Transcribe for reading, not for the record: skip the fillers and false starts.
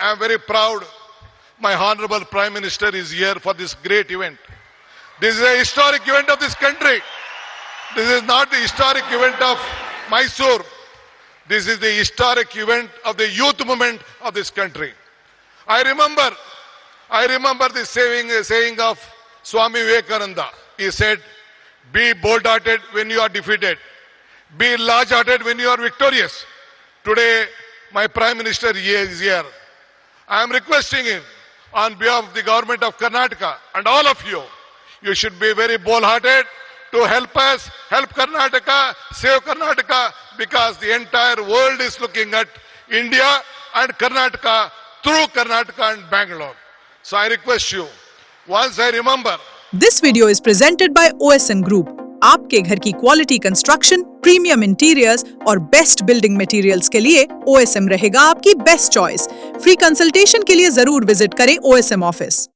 I am very proud. My Honorable Prime Minister is here for this great event. This is a historic event of this country. This is not the historic event of Mysore. This is the historic event of the youth movement of this country. I remember the saying of Swami Vivekananda. He said, be bold-hearted when you are defeated. Be large-hearted when you are victorious. Today, my Prime Minister is here. I am requesting him on behalf of the government of Karnataka and all of you, you should be very bold-hearted to help us, help Karnataka, save Karnataka, because the entire world is looking at India and Karnataka through Karnataka and Bangalore. So I request you, once I remember. This video is presented by OSM Group. आपके घर की quality construction, premium interiors और best building materials के लिए OSM रहेगा आपकी best choice. Free consultation के लिए जरूर विजिट करें OSM ऑफिस।